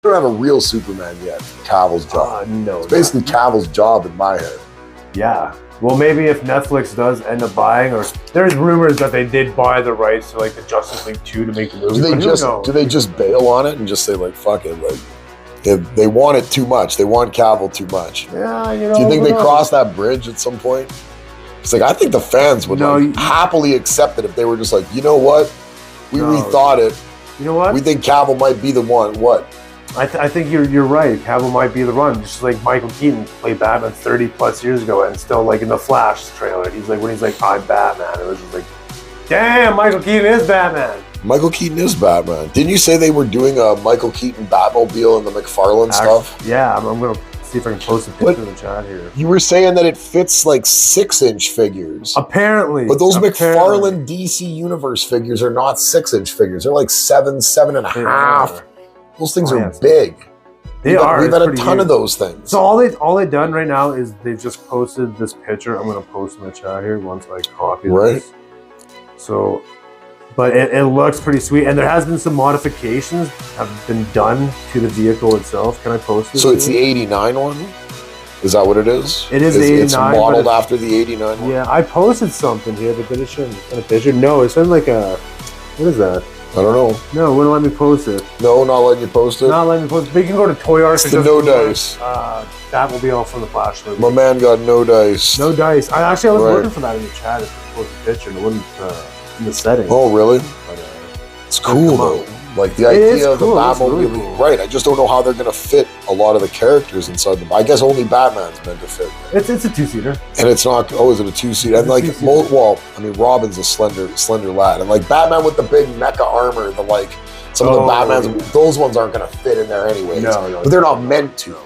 don't have a real Superman yet. Cavill's job. No. It's basically Cavill's job in my head. Yeah. Well, maybe if Netflix does end up buying, or there's rumors that they did buy the rights to like the Justice League 2 to make the movie. Do they just bail on it and just say like, fuck it, like if they want it too much, they want Cavill too much. Yeah, Do you think they cross that bridge at some point? It's like I think the fans would happily accept it if they were just like, you know what, we rethought it. You know what? We think Cavill might be the one. What? I think you're right. Cavill might be the one. Just like Michael Keaton played Batman 30 plus years ago, and still like in the Flash trailer, he's like I'm Batman. It was just like, damn, Michael Keaton is Batman. Michael Keaton is Batman. Didn't you say they were doing a Michael Keaton Batmobile in the McFarlane stuff? Yeah, I'm gonna see if I can post a picture in the chat here. You were saying that it fits like 6-inch figures. Apparently. But those McFarlane DC Universe figures are not 6-inch figures. They're like 7.5. Those things are big. We've had a ton of those things. So all they've done right now is they've just posted this picture. I'm gonna post in the chat here once I copy this. So, but it looks pretty sweet, and there has been some modifications have been done to the vehicle itself. Can I post this? So it's the 89 one? Is that what it is? It is the 89. It's modeled after the 89 one? Yeah, I posted something here, but did it show a picture? No, it's in like a, what is that? I don't know. No, wouldn't let me post it. No, not letting you post it? Not letting me post it. But you can go to Toy Arts. It's the no dice. That will be all from the Flash movie. My man got no dice. No dice. I was looking for that in the chat if you post a picture and it wouldn't in the setting. Oh, really? But, it's cool, though. Like, the idea of the Batmobile, really cool. Right, I just don't know how they're going to fit a lot of the characters inside them. I guess only Batman's meant to fit. It's a two-seater. And it's not, is it a two-seater? And like, Robin's a slender lad. And like, Batman with the big mecha armor, some of the Batmans, those ones aren't going to fit in there anyways. No, but they're not meant to.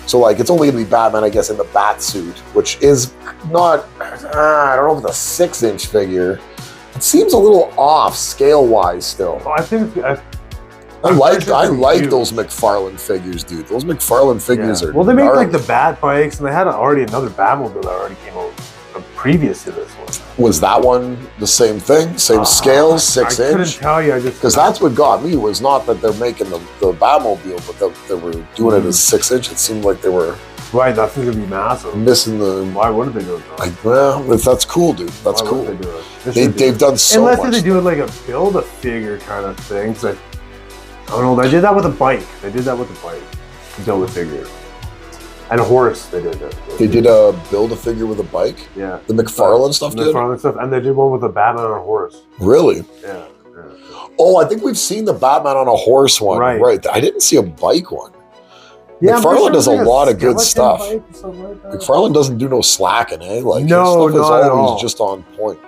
So like, it's only going to be Batman, I guess, in the bat suit, which is not, I don't know if it's a 6-inch figure. It seems a little off scale-wise still. I think I like those McFarlane figures, dude. Those McFarlane figures are. Well, they made like the Bat bikes, and they had already another Batmobile that already came out previous to this one. Was that one the same thing? Same scale, 6-inch? I couldn't tell you. Because that's what got me was not that they're making the Batmobile, but that they were doing it as 6-inch. It seemed like they were. Right, that's going to be massive. Missing the. Why wouldn't they do it? Like, well, that's cool, dude. That's cool. They do it? They've done so much. Unless they do it like a build-a-figure kind of thing. I don't know. They did that with a bike. Build-a-figure. And a horse, they did that. They did a build-a-figure with a bike? Yeah. The McFarlane stuff did? McFarlane stuff. And they did one with a Batman on a horse. Really? Yeah. Oh, I think we've seen the Batman on a horse one. Right. I didn't see a bike one. Yeah, McFarlane does a lot of good stuff. Like McFarlane doesn't do no slacking, eh? Like, no, his stuff is always just on point.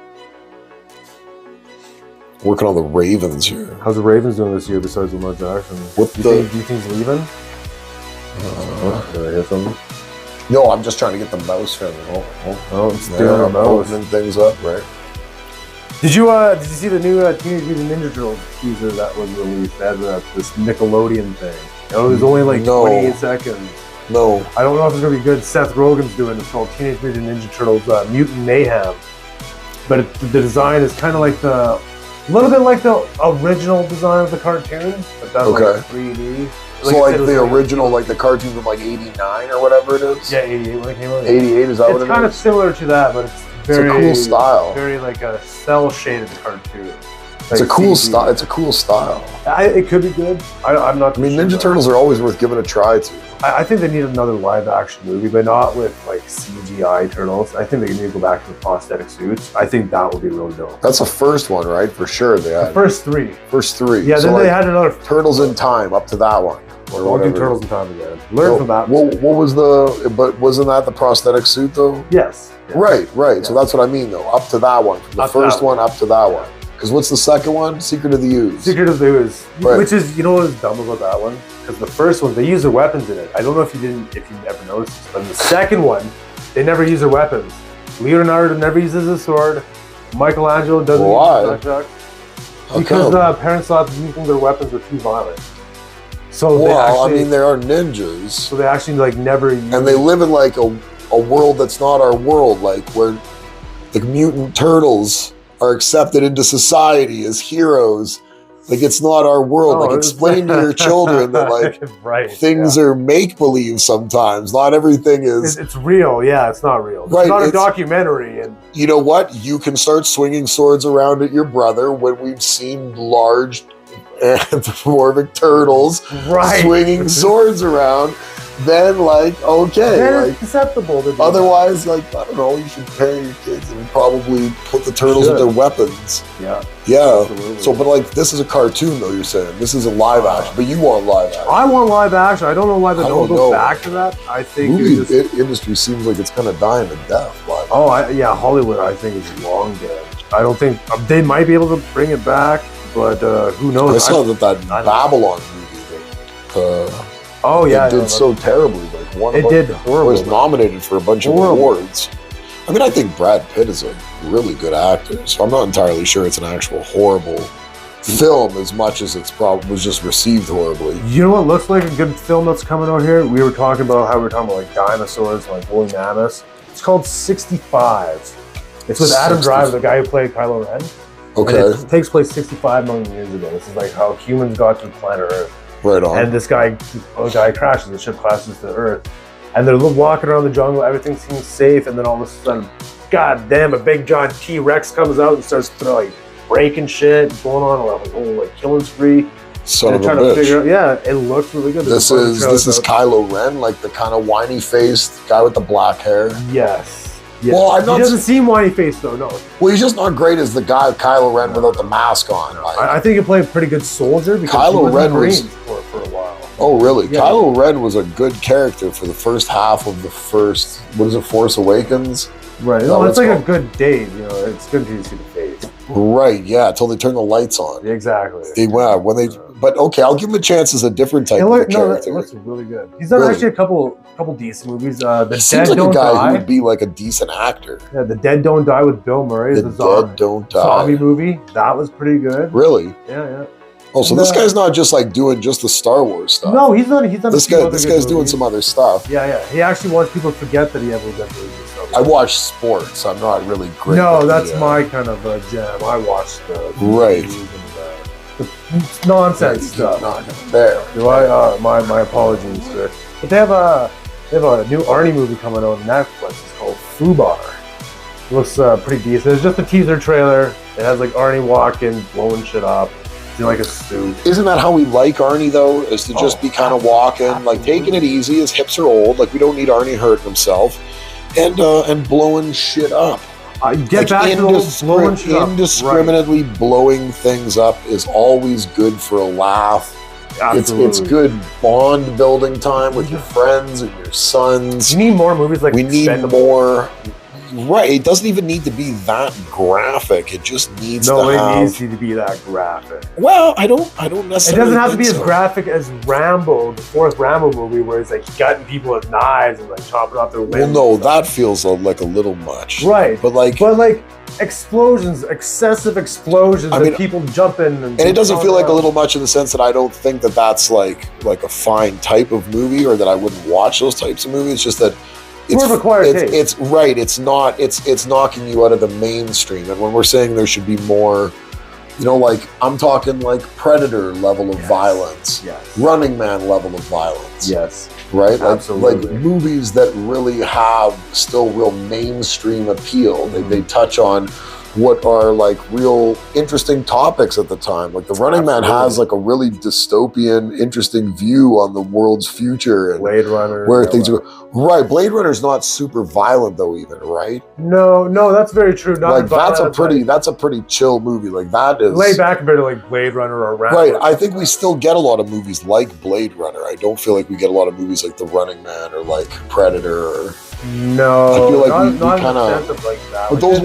Working on the Ravens here. How's the Ravens doing this year besides Lamar Jackson? Do you think he's leaving? Did I hear something? No, I'm just trying to get the mouse from him. It's doing the mouse. Opening things up, right? Did you see the new Teenage Mutant Ninja Turtles teaser that was released? That this Nickelodeon thing. It was only like 28 seconds. No. I don't know if it's going to be good. Seth Rogen's doing it. It's called Teenage Mutant Ninja Turtles Mutant Mayhem. But the design is kind of like a little bit like the original design of the cartoon. But that's like 3D. So like the original, like the cartoon from like 89 or whatever it is? Yeah, 88 when it came out. 88, is that what it is? It's kind of similar to that, but it's very... It's a cool style. Very like a cell-shaded cartoon. It's a cool style. It's a cool style. It could be good. I'm not. I mean, Ninja Turtles are always worth giving a try to. I think they need another live-action movie, but not with like CGI turtles. I think they need to go back to the prosthetic suits. I think that would be really dope. That's the first one, right? For sure, they had. The first three. Yeah, so then they had another Turtles in Time up to that one. Don't do Turtles in Time again. Learn from that. What was but wasn't that the prosthetic suit though? Yes. Right. Yeah. So that's what I mean though. Up to that one, from the first one up to that one. Because what's the second one? Secret of the Ooze. Secret of the Ooze. Right. Which is, you know what is dumb about that one? Because the first one, they use their weapons in it. I don't know if you ever noticed this, but in the second one, they never use their weapons. Leonardo never uses a sword. Michelangelo doesn't use nunchucks. Because parents thought using their weapons were too violent. So they are ninjas. So they actually like never use... And they live in like a world that's not our world, like where the mutant turtles are accepted into society as heroes, Like, it's not our world. No, like, explain to your children that, like, things are make-believe sometimes. Not everything is... It's real. Yeah, it's not real. It's not a documentary. And you know what? You can start swinging swords around at your brother when we've seen large anthropomorphic turtles swinging swords around. Then, like, okay. Then it's acceptable to do otherwise, like, I don't know, you should pair your kids and probably put the turtles with their weapons. Yeah. Yeah. Absolutely. So, but, like, this is a cartoon, though, you're saying. This is a live action, but you want live action. I want live action. I don't know why they don't go back to that. I think movie industry seems like it's kind of dying to death. Yeah, Hollywood, I think, is long dead. I don't think they might be able to bring it back, but who knows? I saw that Babylon movie did so terribly. Like, it did horrible. Was nominated for a bunch of awards. I mean, I think Brad Pitt is a really good actor, so I'm not entirely sure it's an actual horrible film as much as it's probably was just received horribly. You know what looks like a good film that's coming out here? We were talking about like dinosaurs, like woolly mammoths. It's called 65. It's with Adam Driver, the guy who played Kylo Ren. Okay. And it takes place 65 million years ago. This is like how humans got to planet Earth. Right on. And this guy crashes, the ship crashes to Earth. And they're walking around the jungle, everything seems safe, and then all of a sudden, god damn, a big giant T-Rex comes out and starts breaking shit, going on a whole killing spree. Son of a bitch. It looks really good. This is Kylo Ren, like the kind of whiny faced guy with the black hair. Yes. Well, he doesn't seem whiny faced though, no. Well, he's just not great as the guy of Kylo Ren without the mask on. I think he played a pretty good soldier because Kylo he was Ren in the Marines for a while. Oh, really? Yeah. Kylo Ren was a good character for the first half of the first, Force Awakens? Right. No, it's like a good date, it's good to see the face. Right, yeah, until they turn the lights on. Exactly. But okay, I'll give him a chance as a different type of character. No, that looks really good. He's done actually a couple decent movies. He seems like a guy who would be like a decent actor. Yeah, The Dead Don't Die with Bill Murray. The Dead Don't Die. Zombie movie. That was pretty good. Really? Yeah. Oh, so this guy's not just like doing just the Star Wars stuff. No, he's done. This guy's doing some other stuff. Yeah. He actually wants people to forget that he ever did movies. I watch sports. I'm not really great. No, that's my kind of jam. I watch the the nonsense stuff. My apologies, sir. But they have a new Arnie movie coming out on Netflix. It's called Fubar. It looks pretty decent. It's just a teaser trailer. It has like Arnie walking, blowing shit up. In like a suit. Isn't that how we like Arnie though? Is to just be kind of walking, like taking it easy. His hips are old. Like we don't need Arnie hurting himself, and blowing shit up. Get back to blowing shit up. Indiscriminately blowing things up is always good for a laugh. Absolutely. It's good bond building time with your friends and your sons. You need more movies like we need more. Right, it doesn't even need to be that graphic. It just needs to have... it needs to be that graphic. Well, I don't necessarily. It doesn't have to be as graphic as Rambo, the fourth Rambo movie, where it's like gutting people with knives and like chopping off their limbs. Well, no, that feels like a little much. Right, but like explosions, excessive explosions, and people jumping, and it doesn't feel like a little much in the sense that I don't think that that's like a fine type of movie, or that I wouldn't watch those types of movies. It's just that. It's more of a quiet taste. It's right. It's not. It's knocking you out of the mainstream. And when we're saying there should be more, like I'm talking like Predator level of violence, Running Man level of violence, right? Absolutely. Like movies that really have still real mainstream appeal. They touch on what are like real interesting topics at the time. Like the Running Man has like a really dystopian, interesting view on the world's future and Blade Runner, where things go. Right, Blade Runner's not super violent though, even, right? No, that's very true. Not that's a pretty chill movie. Like that is laid back compared to like Blade Runner or Rambo. Right, I think we still get a lot of movies like Blade Runner. I don't feel like we get a lot of movies like The Running Man or like Predator or. No, I feel like we kind of like that. But those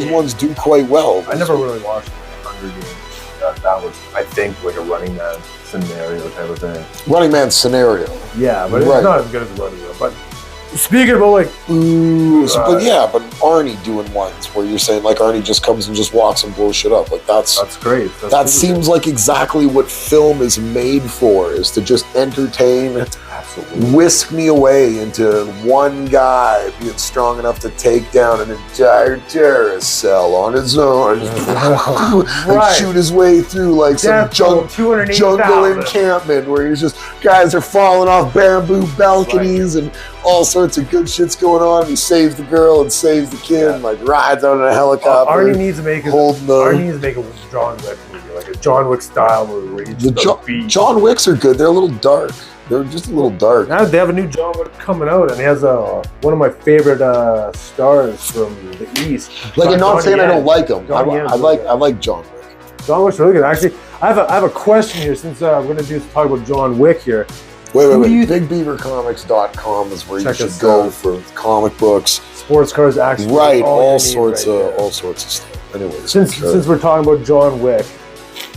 ones do quite well. I never really watched Hunger Games. That was, I think, like a Running Man scenario type of thing. Running Man scenario. Yeah, but it's not as good as Running Man. But Speaking about like, but yeah, but Arnie doing ones where you're saying like Arnie just comes and just walks and blows shit up. Like that's great. That seems like exactly what film is made for, is to just entertain, whisk me away into one guy being strong enough to take down an entire terrorist cell on his own and shoot his way through like some jungle encampment where he's just, guys are falling off bamboo balconies and all sorts of good shit's going on. He saves the girl and saves the kid and like rides out in a helicopter. Arnie needs to make a John Wick movie, like a John Wick style movie where you just John Wicks are good. They're a little dark. They're just a little dark. Now they have a new John Wick coming out, and he has one of my favorite stars from the East. Like, I'm not saying I don't like him. I like John Wick. John Wick's really good. Actually, I have a question here, since we're going to talk about John Wick here. Wait. BigBeaverComics.com is where you should go for comic books, sports cars, action. Right, all sorts of stuff. Anyways, since we're talking about John Wick,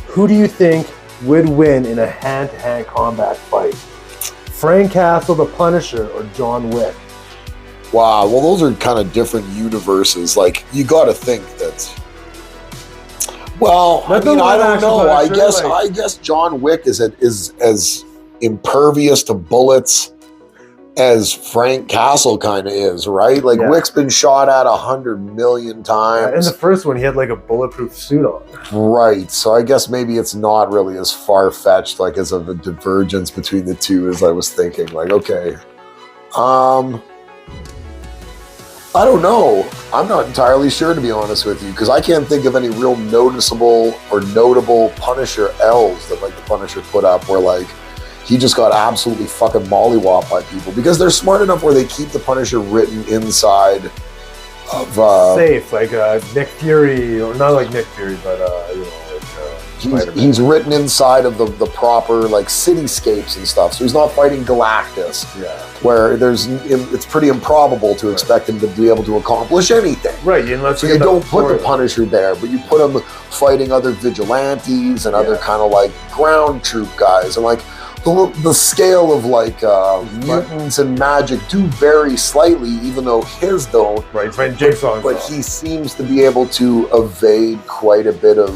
who do you think would win in a hand-to-hand combat fight? Frank Castle, the Punisher, or John Wick? Wow, well, those are kind of different universes. Like, you got to think that. Well, I mean, I don't know. I guess John Wick is as impervious to bullets as Frank Castle kind of is, right? Like, Wick's been shot at 100 million times. In the first one, he had like a bulletproof suit on. Right. So I guess maybe it's not really as far-fetched, like, as of a divergence between the two as I was thinking. Like, okay. I don't know. I'm not entirely sure, to be honest with you, because I can't think of any real noticeable or notable Punisher L's that, like, the Punisher put up where, like, he just got absolutely fucking mollywopped by people, because they're smart enough where they keep the Punisher written inside of safe, like Nick Fury, or not like Nick Fury, but he's written inside of the proper like cityscapes and stuff. So he's not fighting Galactus, where it's pretty improbable to expect him to be able to accomplish anything. Right, so you don't put the Punisher there, but you put him fighting other vigilantes and other kind of like ground troop guys, and like the scale of like mutants and magic do vary slightly, even though his don't. Right, he's fighting Jigsaw. But he seems to be able to evade quite a bit of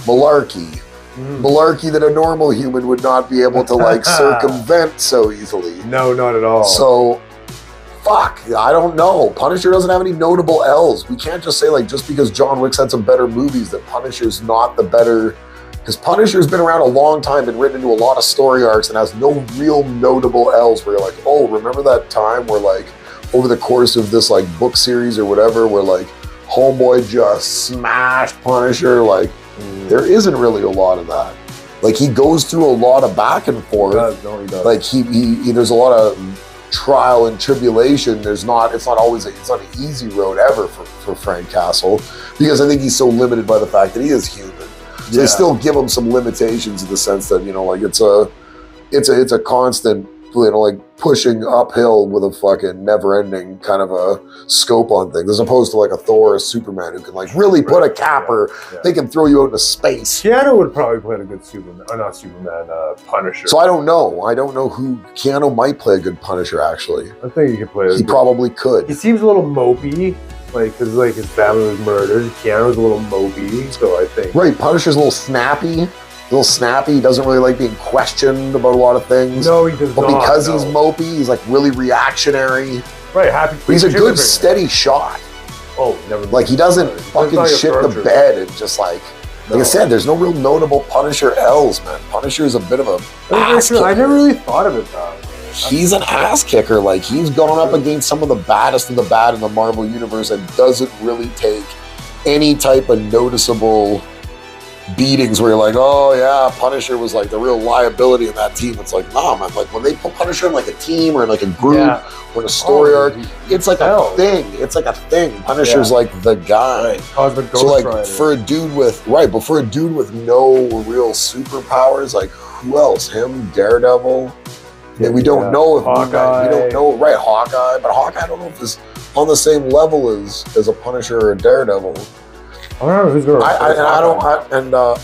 malarkey. Malarkey that a normal human would not be able to like circumvent so easily. No, not at all. So, fuck, I don't know. Punisher doesn't have any notable L's. We can't just say like just because John Wick's had some better movies that Punisher's not the better. Because Punisher's been around a long time, been written into a lot of story arcs, and has no real notable L's where you're like, oh, remember that time where like over the course of this like book series or whatever, where like Homeboy just smashed Punisher? Like, there isn't really a lot of that. Like, he goes through a lot of back and forth. He does. Like he there's a lot of trial and tribulation. It's not an easy road ever for Frank Castle, because I think he's so limited by the fact that he is human. So they still give him some limitations in the sense that, you know, like it's a constant, you know, like pushing uphill with a fucking never-ending kind of a scope on things, as opposed to like a Thor or a Superman who can like really put a capper. They can throw you out into space. Keanu would probably play a good Punisher. So I don't know who. Keanu might play a good Punisher, actually. I think he could play. He probably could. He seems a little mopey. Like, because like his family was murdered. Keanu's a little mopey, so I think. Right, Punisher's a little snappy. He doesn't really like being questioned about a lot of things. No, he does not. But because he's mopey, he's like really reactionary. Right, happy. He's a good steady shot. Oh, never. Like, he doesn't fucking shit the bed and just like I said, there's no real notable Punisher L's, man. Punisher's a bit of a ass kicker. I never really thought of it that way. He's an ass kicker. Like, he's gone up against some of the baddest of the bad in the Marvel Universe and doesn't really take any type of noticeable beatings where you're like, oh yeah, Punisher was like the real liability in that team. It's like, nah, man. Like, when they put Punisher in like a team or in like a group or in a story arc, it's like a thing. It's like a thing. Punisher's like the guy. Cosmic Ghost so like Rider. for a dude with no real superpowers, like who else? Him, Daredevil. And we don't know if Hawkeye. We don't know, right? Hawkeye, but Hawkeye, I don't know if is on the same level as a Punisher or a Daredevil. I don't know who's going to.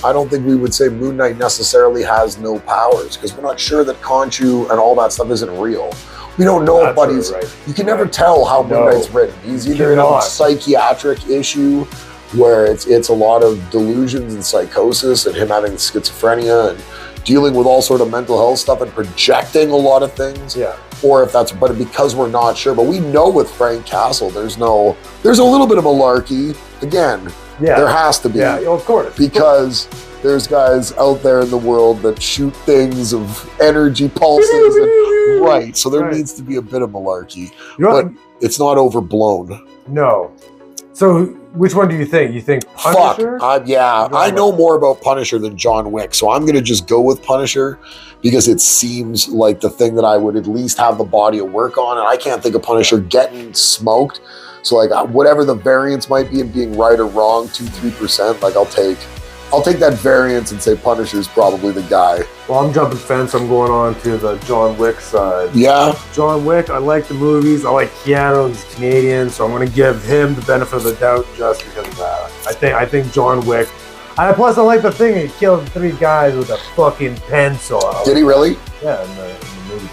I don't think we would say Moon Knight necessarily has no powers, because we're not sure that Khonshu and all that stuff isn't real. We don't know if That's Buddy's. right. You can never tell how Moon Knight's written. He's either in a psychiatric issue where it's a lot of delusions and psychosis, and him having schizophrenia and dealing with all sort of mental health stuff and projecting a lot of things. Yeah. Or if that's, but because we're not sure. But we know with Frank Castle, there's a little bit of malarkey. Again, there has to be. Yeah, of course. Because there's guys out there in the world that shoot things of energy pulses. And, right. So there needs to be a bit of malarkey. But it's not overblown. No. So which one do you think? You think Punisher? I know more about Punisher than John Wick. So I'm going to just go with Punisher because it seems like the thing that I would at least have the body of work on. And I can't think of Punisher getting smoked. So like whatever the variance might be in being right or wrong, 2-3%, like I'll take that variance and say Punisher's probably the guy. Well, I'm jumping fence. I'm going on to the John Wick side. Yeah. John Wick, I like the movies. I like Keanu. He's Canadian, so I'm going to give him the benefit of the doubt just because of that. I think John Wick. Plus, I like the thing. He killed 3 guys with a fucking pencil. Did he really? Yeah, in the movie.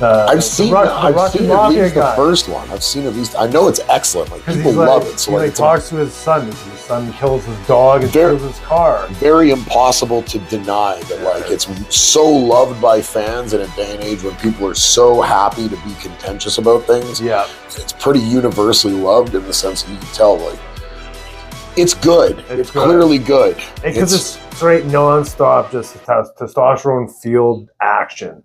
I've seen at least the first one. I've seen at least. I know it's excellent. Like people love it. So he talks to his son. His son kills his dog and kills his car. Very impossible to deny that. Like it's so loved by fans in a day and age when people are so happy to be contentious about things. Yeah, it's pretty universally loved in the sense that you can tell. Like it's good. It's clearly good. Because it's straight, non-stop, just testosterone-fueled action.